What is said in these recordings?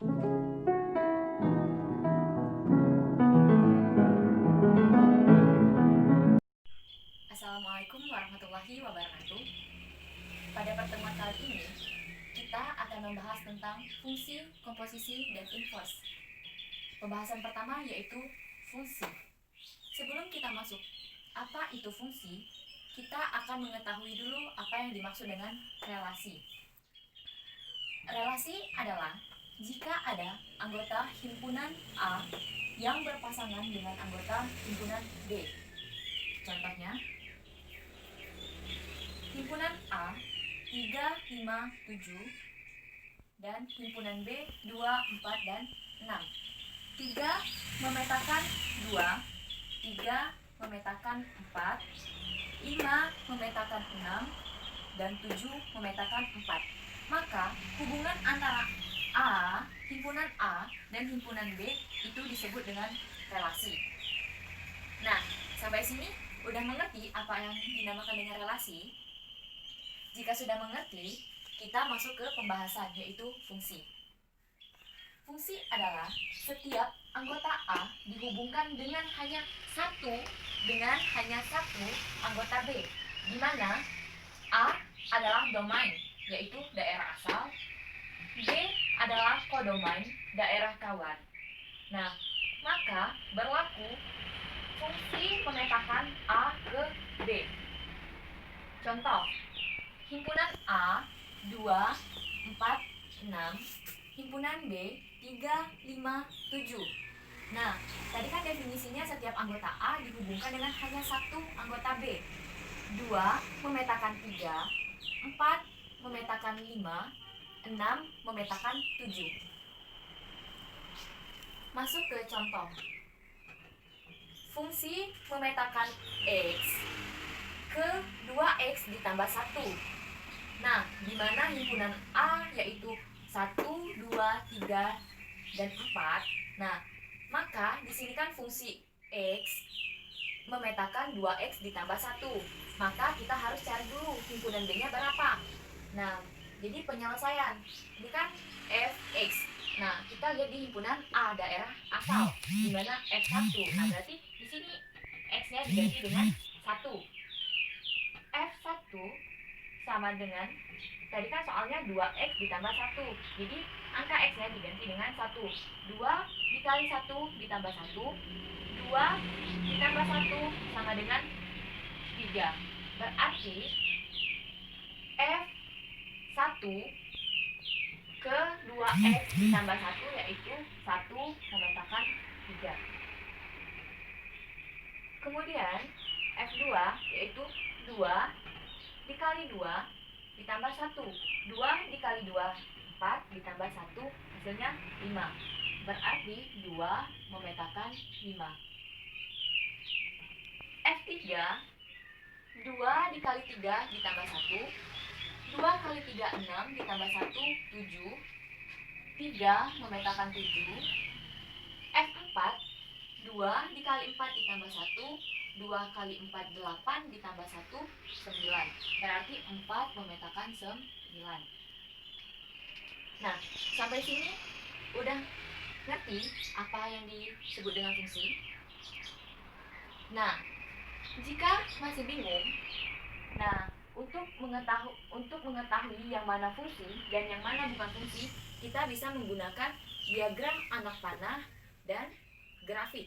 Assalamualaikum warahmatullahi wabarakatuh. Pada pertemuan kali ini, kita akan membahas tentang fungsi, komposisi, dan inverse. Pembahasan pertama yaitu fungsi. Sebelum kita masuk, apa itu fungsi? Kita akan mengetahui dulu apa yang dimaksud dengan relasi. Relasi adalah jika ada anggota himpunan A yang berpasangan dengan anggota himpunan B. Contohnya, himpunan A 3, 5, 7 dan himpunan B 2, 4, dan 6. 3 memetakan 2, 3 memetakan 4, 5 memetakan 6, dan 7 memetakan 4. Maka hubungan antara himpunan A dan himpunan B itu disebut dengan relasi. Nah, sampai sini udah mengerti apa yang dinamakan dengan relasi? Jika sudah mengerti, kita masuk ke pembahasan yaitu fungsi. Fungsi adalah setiap anggota A dihubungkan dengan hanya satu anggota B, di mana A adalah domain, yaitu daerah asal, B adalah kodomain, daerah kawan. Nah, maka berlaku fungsi memetakan A ke B. Contoh, himpunan A 2, 4, 6, himpunan B 3, 5, 7. Nah, tadi kan definisinya setiap anggota A dihubungkan dengan hanya satu anggota B. 2 memetakan 3, 4 memetakan 5, 6 memetakan 7. Masuk ke contoh. Fungsi memetakan X ke 2X ditambah 1. Nah, di mana himpunan A yaitu 1, 2, 3, dan 4. Nah, maka di sini kan fungsi X memetakan 2X ditambah 1. Maka kita harus cari dulu himpunan B-nya berapa. Nah, jadi penyelesaian. Ini kan Fx. Nah, kita lihat di himpunan A, daerah asal, di mana F1. Nah, berarti di sini X-nya diganti dengan 1. F1 sama dengan, tadi kan soalnya 2X ditambah 1. Jadi angka X-nya diganti dengan 1. 2 dikali 1 ditambah 1. 2 ditambah 1 sama dengan 3. Berarti F1 ke 2X ditambah 1 yaitu 1 memetakan 3. Kemudian F2 yaitu 2 dikali 2 ditambah 1. 2 dikali 2, 4 ditambah 1 hasilnya 5. Berarti 2 memetakan 5. F3 2 dikali 3 ditambah 1. 2 kali 3, 6 ditambah 1, 7. 3 memetakan 7. F4 2 dikali 4 ditambah 1. 2 kali 4, 8 ditambah 1, 9. Berarti 4 memetakan 9. Nah, sampai sini udah ngerti apa yang disebut dengan fungsi? Nah, jika masih bingung, untuk mengetahui yang mana fungsi dan yang mana bukan fungsi, kita bisa menggunakan diagram anak panah dan grafik.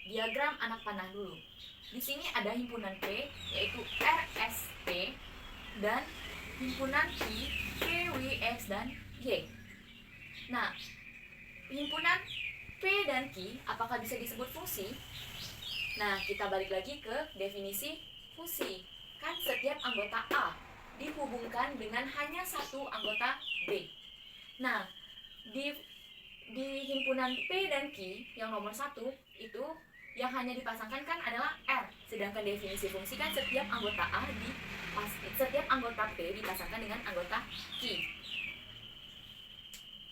Diagram anak panah dulu. Di sini ada himpunan P yaitu RSP dan himpunan Q, PWX dan Y. Nah, himpunan P dan Q apakah bisa disebut fungsi? Nah, kita balik lagi ke definisi fungsi. Kan setiap anggota A dihubungkan dengan hanya satu anggota B. Nah, di himpunan P dan Q yang nomor 1 itu yang hanya dipasangkan kan adalah R. Sedangkan definisi fungsi kan setiap anggota P dipasangkan dengan anggota Q.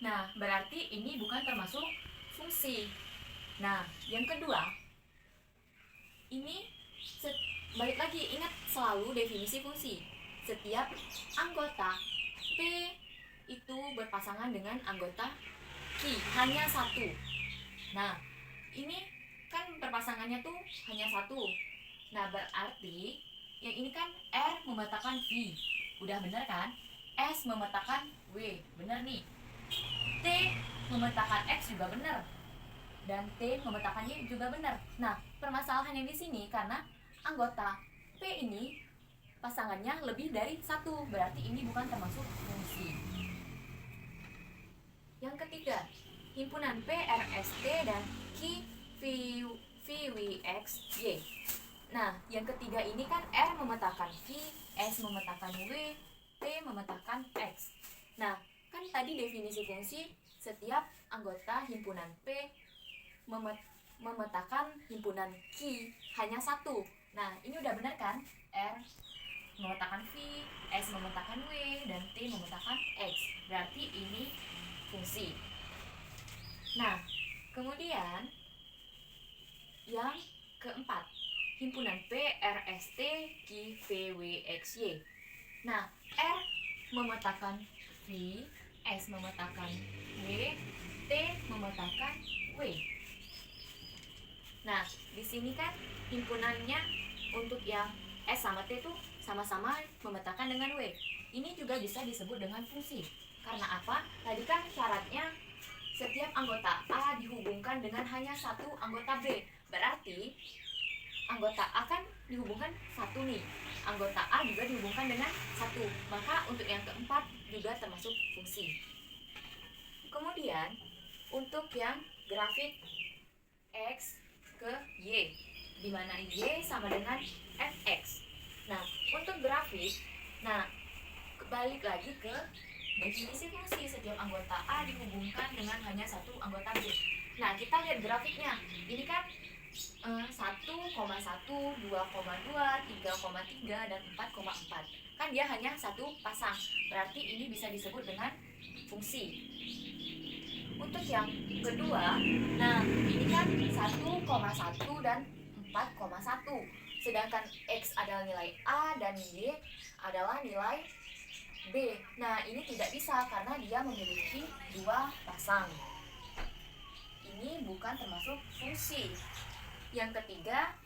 Nah, berarti ini bukan termasuk fungsi. Nah, yang kedua, ini balik lagi, ingat selalu definisi fungsi. Setiap anggota P itu berpasangan dengan anggota Q, hanya satu. Nah, ini kan perpasangannya tuh hanya satu. Nah, berarti yang ini kan R memetakan V. Udah bener kan? S memetakan W. Bener nih. T memetakan X juga bener. Dan T memetakan Y juga bener. Nah, permasalahannya di sini karena anggota P ini pasangannya lebih dari satu. Berarti ini bukan termasuk fungsi. Yang ketiga, himpunan P, R, S, T, dan Q, V, W, X, Y. Nah, yang ketiga ini kan R memetakan V, S memetakan W, T memetakan X. Nah, kan tadi definisi fungsi setiap anggota himpunan P memetakan himpunan Q hanya satu. Nah, ini udah benar kan? R memetakan V, S memetakan W, dan T memetakan X. Berarti ini fungsi. Nah, kemudian yang keempat, himpunan P, R, S, T, Q, V, W, X, Y. Nah, R memetakan V, S memetakan W, T memetakan W. Nah, di sini kan himpunannya untuk yang S sama T itu sama-sama memetakan dengan W. Ini juga bisa disebut dengan fungsi. Karena apa? Tadi kan syaratnya setiap anggota A dihubungkan dengan hanya satu anggota B. Berarti anggota A kan dihubungkan satu nih. Anggota A juga dihubungkan dengan satu. Maka untuk yang keempat juga termasuk fungsi. Kemudian untuk yang grafik X ke Y, di mana Y sama dengan Fx. Nah, untuk grafik, balik lagi ke definisi fungsi. Setiap anggota A dihubungkan dengan hanya satu anggota B. Nah, kita lihat grafiknya. Ini kan 1,1, 2,2, 3,3, dan 4,4. Kan dia hanya satu pasang. Berarti ini bisa disebut dengan fungsi. Untuk yang kedua, nah ini kan 1,1 dan 4,1. Sedangkan X adalah nilai A dan Y adalah nilai B. Nah, ini tidak bisa karena dia memiliki dua pasang. Ini bukan termasuk fungsi. Yang ketiga,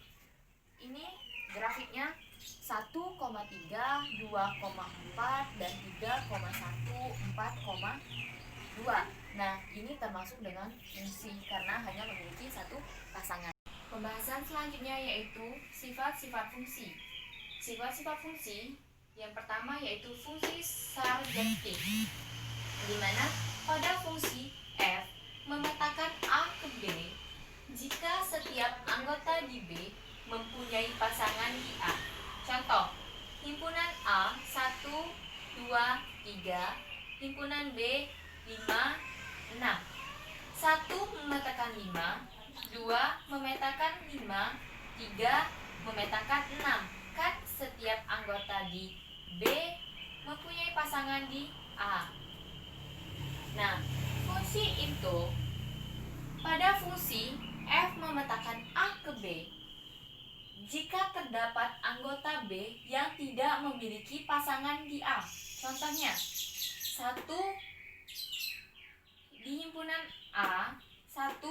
ini grafiknya 1,3, 2,4, dan 3,1, 4,2. Nah, ini termasuk dengan fungsi karena hanya memiliki satu pasangan. Pembahasan selanjutnya yaitu sifat-sifat fungsi. Sifat-sifat fungsi yang pertama yaitu fungsi surjektif, di mana pada fungsi F memetakan A ke B jika setiap anggota di B mempunyai pasangan di A. Contoh, himpunan A 1, 2, 3, himpunan B 5, 6. 1 memetakan 5, 2 memetakan 5, 3 memetakan 6. Kan setiap anggota di B mempunyai pasangan di A. Nah, fungsi itu pada fungsi F memetakan A ke B jika terdapat anggota B yang tidak memiliki pasangan di A. Contohnya, 1 di himpunan A 1,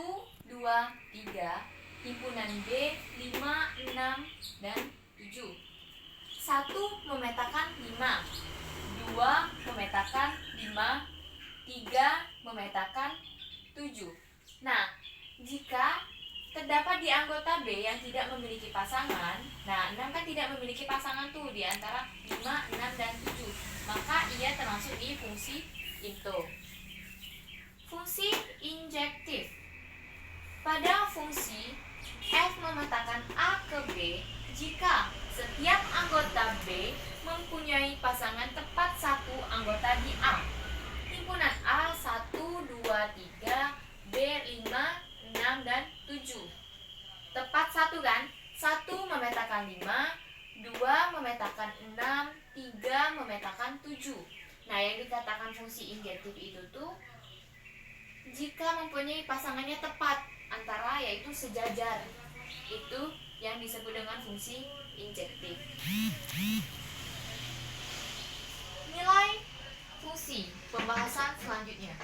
2, 3, himpunan B 5, 6, dan 7. 1 memetakan 5, 2 memetakan 5, 3 memetakan 7. Nah, jika terdapat di anggota B yang tidak memiliki pasangan, nah 6 kan tidak memiliki pasangan tuh di antara 5, 6, dan 7. Maka ia termasuk di fungsi itu. Fungsi injektif. Pada fungsi F memetakan A ke B jika setiap anggota B mempunyai pasangan tepat satu anggota di A. Himpunan A 1, 2, 3, B 5, 6, dan 7. Tepat satu kan? 1 memetakan 5, 2 memetakan 6, 3 memetakan 7. Nah, yang dikatakan fungsi injektif itu tuh jika mempunyai pasangannya tepat antara yaitu sejajar. Itu yang disebut dengan fungsi injektif. Nilai fungsi pembahasan selanjutnya.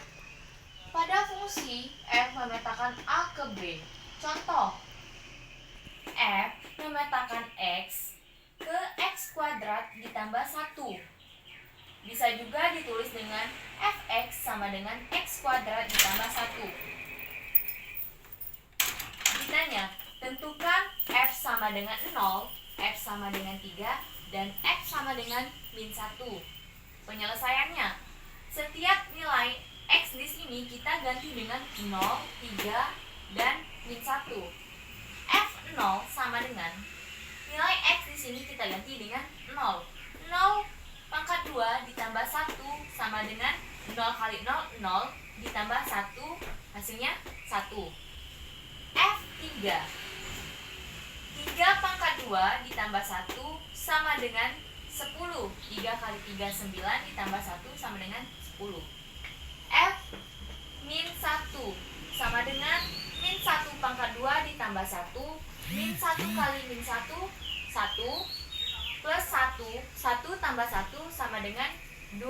Pada fungsi f memetakan a ke b. Contoh, f memetakan x ke x kuadrat ditambah 1. Bisa juga ditulis dengan fx sama dengan x kuadrat ditambah 1. Ditanya, tentukan f sama dengan 0, f sama dengan 3, dan f sama dengan min 1. Penyelesaiannya, setiap nilai x di sini kita ganti dengan 0, 3, dan min 1. F0 sama dengan nilai x di sini kita ganti dengan 0. 0 pangkat 2 ditambah 1 sama dengan 0 kali 0, 0 ditambah 1, hasilnya 1. F3 3 pangkat 2 ditambah 1 sama dengan 10. 3 kali 3, 9 ditambah 1 sama dengan 10. F min 1 sama dengan min 1 pangkat 2 ditambah 1. Min 1 kali min 1, 1 plus 1, 1 tambah 1 sama dengan 2.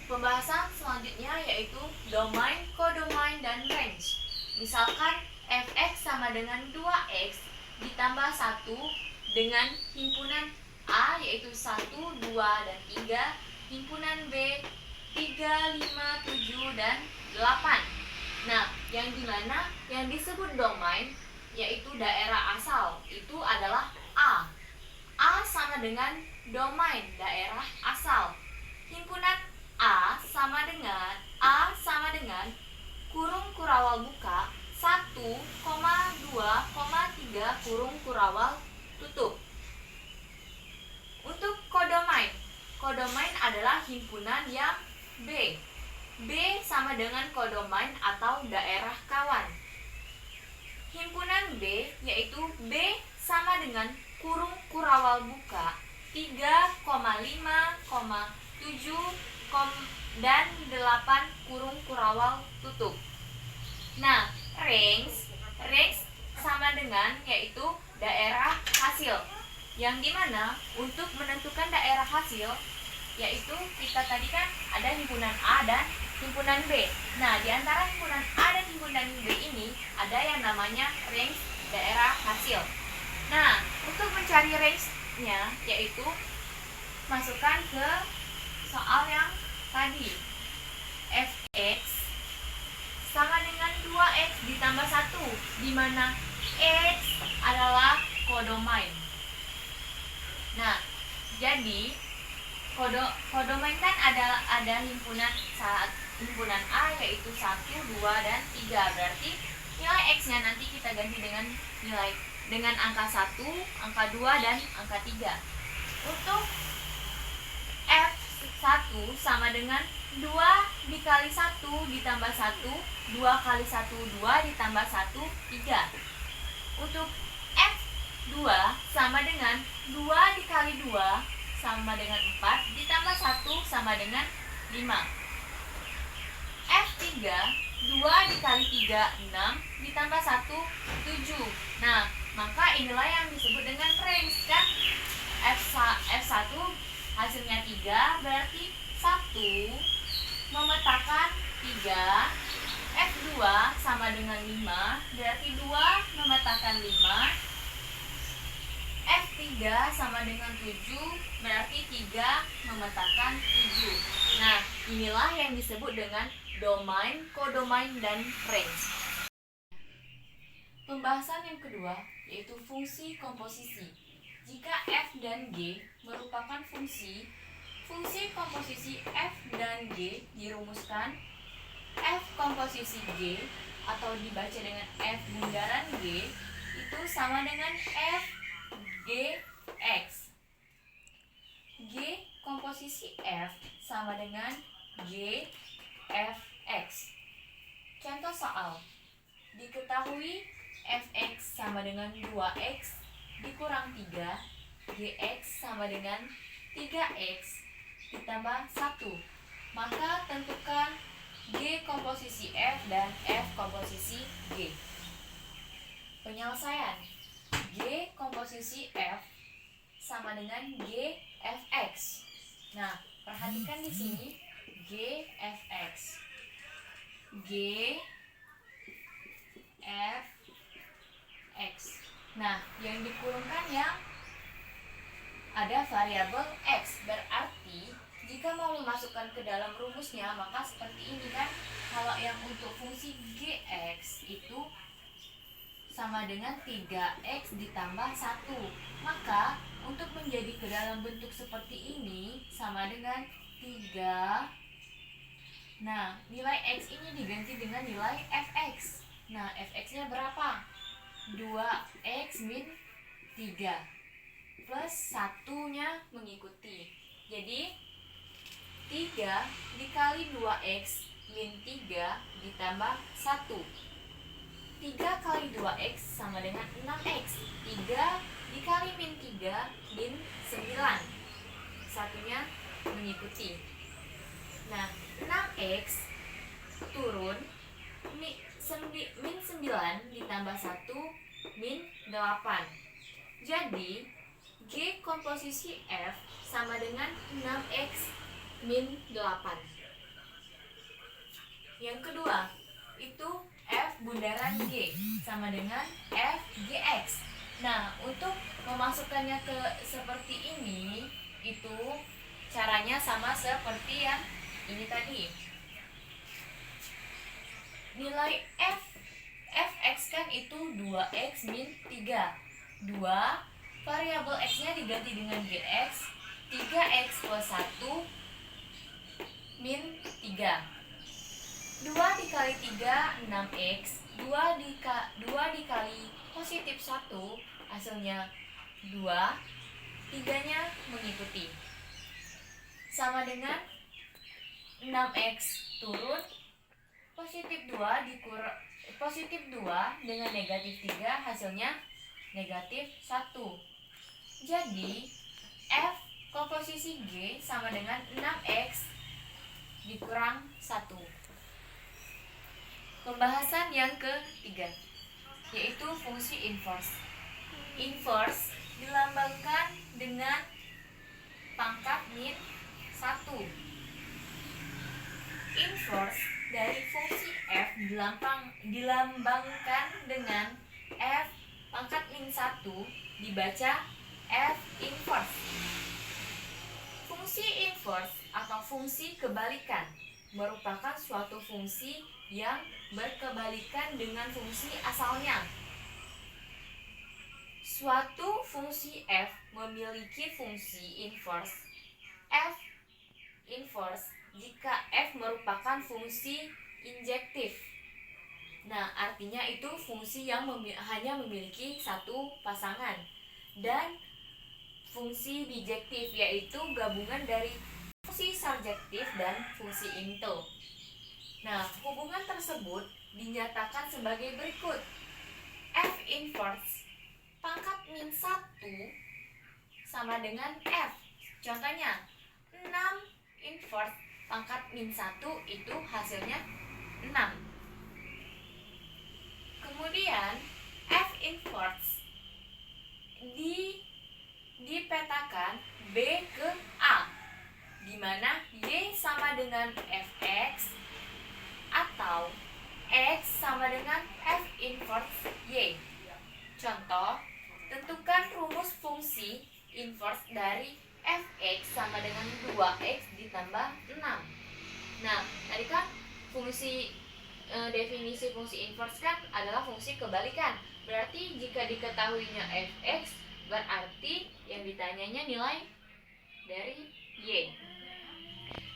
Pembahasan selanjutnya yaitu domain, kodomain, dan range. Misalkan fx sama dengan 2x ditambah 1 dengan himpunan A yaitu 1, 2, dan 3, himpunan B 3, 5, 7, dan 8. Nah, yang dimana yang disebut domain yaitu daerah asal itu adalah A. A sama dengan domain daerah asal. Himpunan A sama dengan kurung kurawal buka 1, 2, 3 kurung kurawal tutup. Untuk kodomain, kodomain adalah himpunan yang B. B sama dengan kodomain atau daerah kawan. Himpunan B yaitu B sama dengan kurung kurawal buka 3, 5, 7, dan 8 kurung kurawal tutup. Nah, range sama dengan yaitu daerah hasil. Yang dimana untuk menentukan daerah hasil yaitu kita tadi kan ada himpunan A dan himpunan B. Nah, di antara himpunan A dan himpunan B ini ada yang namanya range daerah hasil. Nah, untuk mencari range-nya yaitu masukkan ke soal yang tadi. Fx sama dengan 2x ditambah 1, di mana x adalah kodomain. Nah, jadi kodomain kan ada himpunan A yaitu 1, 2, dan 3. Berarti nilai x-nya nanti kita ganti dengan angka 1, angka 2, dan angka 3. Untuk F1 sama dengan 2 dikali 1 ditambah 1, 2 kali 1, 2 ditambah 1, 3. Untuk F2 sama dengan 2 dikali 2 sama dengan 4 ditambah 1 sama dengan 5. F3 2 dikali 3, 6 ditambah 1, 7. Nah, maka inilah yang disebut dengan range kan. F1 hasilnya 3, berarti 1 memetakan 3. F2 sama dengan 5, berarti 2 memetakan 5. F3 sama dengan 7, berarti 3 memetakan 7. Nah, inilah yang disebut dengan domain, kodomain, dan range. Pembahasan yang kedua yaitu fungsi komposisi. Jika f dan g merupakan fungsi komposisi f dan g dirumuskan. F komposisi g atau dibaca dengan f bundaran g itu sama dengan f g x. G komposisi f sama dengan g f x. Contoh soal. Diketahui fx sama dengan 2x dikurang 3, gx sama dengan 3x ditambah 1. Maka tentukan g komposisi f dan f komposisi g. Penyelesaian. G komposisi f sama dengan g fx. Nah, perhatikan di sini G fx. G fx. Nah, yang dikurungkan yang ada variabel x. Berarti jika mau memasukkan ke dalam rumusnya, maka seperti ini kan. Kalau yang untuk fungsi gx itu sama dengan 3x ditambah 1. Maka untuk menjadi ke dalam bentuk seperti ini sama dengan 3. Nah, nilai x ini diganti dengan nilai fx. Nah, fx-nya berapa? 2x min 3 plus 1-nya mengikuti. Jadi 3 dikali 2x min 3 ditambah 1. 3 kali 2x sama dengan 6x. 3 dikali min 3 min 9. Satunya mengikuti. Nah, 6x turun min 9 ditambah 1 min 8. Jadi G komposisi F sama dengan 6x min 8. Yang kedua, itu F bundaran G sama dengan F GX. Nah, untuk memasukkannya ke seperti ini, itu caranya sama seperti yang ini tadi. Nilai fx kan itu 2x min 3. 2 variabel x-nya diganti dengan gx, 3x plus 1 min 3. 2 dikali 3, 6x. 2 dikali positif 1, hasilnya 2. 3-nya mengikuti. Sama dengan 6x turun, positif 2 dengan negatif 3, hasilnya negatif 1. Jadi F komposisi G sama dengan 6x dikurang 1. Pembahasan yang ketiga, yaitu fungsi inverse. Inverse dilambangkan dengan pangkat min 1. Inverse dari fungsi f dilambangkan dengan f pangkat min 1, dibaca f inverse. Fungsi inverse atau fungsi kebalikan merupakan suatu fungsi yang berkebalikan dengan fungsi asalnya. Suatu fungsi f memiliki fungsi inverse f inverse jika f merupakan fungsi injektif. Nah, artinya itu fungsi yang hanya memiliki satu pasangan. Dan fungsi bijektif, yaitu gabungan dari fungsi surjektif dan fungsi into. Nah, hubungan tersebut dinyatakan sebagai berikut. F inverse pangkat min 1 sama dengan F. Contohnya, 6 inverse pangkat min 1 itu hasilnya 6. Kemudian F inverse dipetakan B ke A, di mana Y sama dengan Fx atau X sama dengan F inverse Y. Contoh, tentukan rumus fungsi inverse dari Fx sama dengan 2x ditambah 6. Nah, tadi kan definisi fungsi inverse kan adalah fungsi kebalikan. Berarti jika diketahuinya fx, berarti yang ditanyanya nilai dari y.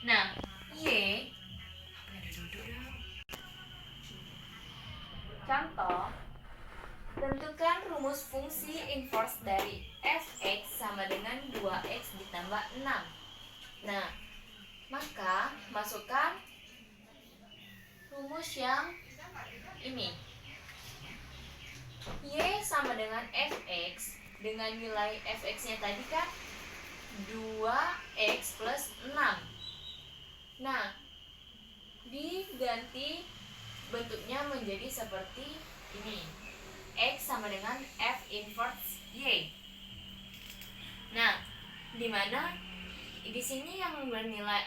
Nah, y, contoh, tentukan rumus fungsi inverse dari fx sama dengan 2x ditambah 6. Nah, maka masukkan rumus yang ini. Y sama dengan fx, dengan nilai fx-nya tadi kan 2x plus 6. Nah, diganti bentuknya menjadi seperti ini. X sama dengan F inverse Y. Nah, di mana di sini yang bernilai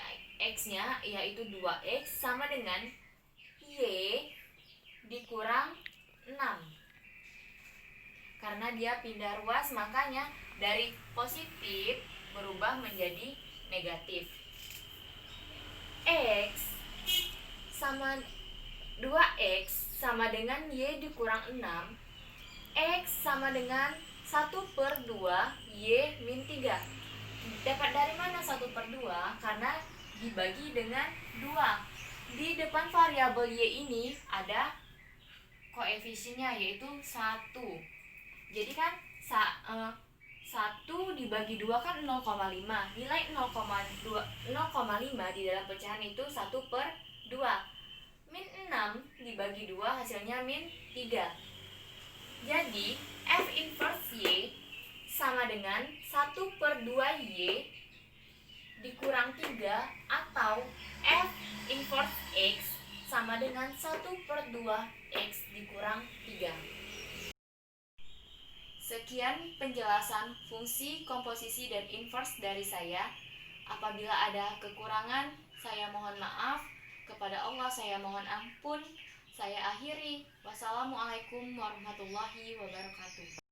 X-nya yaitu 2X sama dengan Y dikurang 6. Karena dia pindah ruas, makanya dari positif berubah menjadi negatif. X sama 2X sama dengan Y dikurang 6. X sama dengan 1/2 Y min 3. Dapat dari mana 1/2? Karena dibagi dengan 2. Di depan variabel Y ini ada koefisiennya yaitu 1. Jadi kan 1 dibagi 2 kan 0,5. Nilai 0,5 di dalam pecahan itu 1/2. Min 6 dibagi 2 hasilnya min 3. Jadi F inverse Y sama dengan 1/2 Y dikurang 3 atau F inverse X sama dengan 1/2 X dikurang 3. Sekian penjelasan fungsi, komposisi, dan inverse dari saya. Apabila ada kekurangan, saya mohon maaf. Kepada Allah saya mohon ampun. Saya akhiri. Wassalamualaikum warahmatullahi wabarakatuh.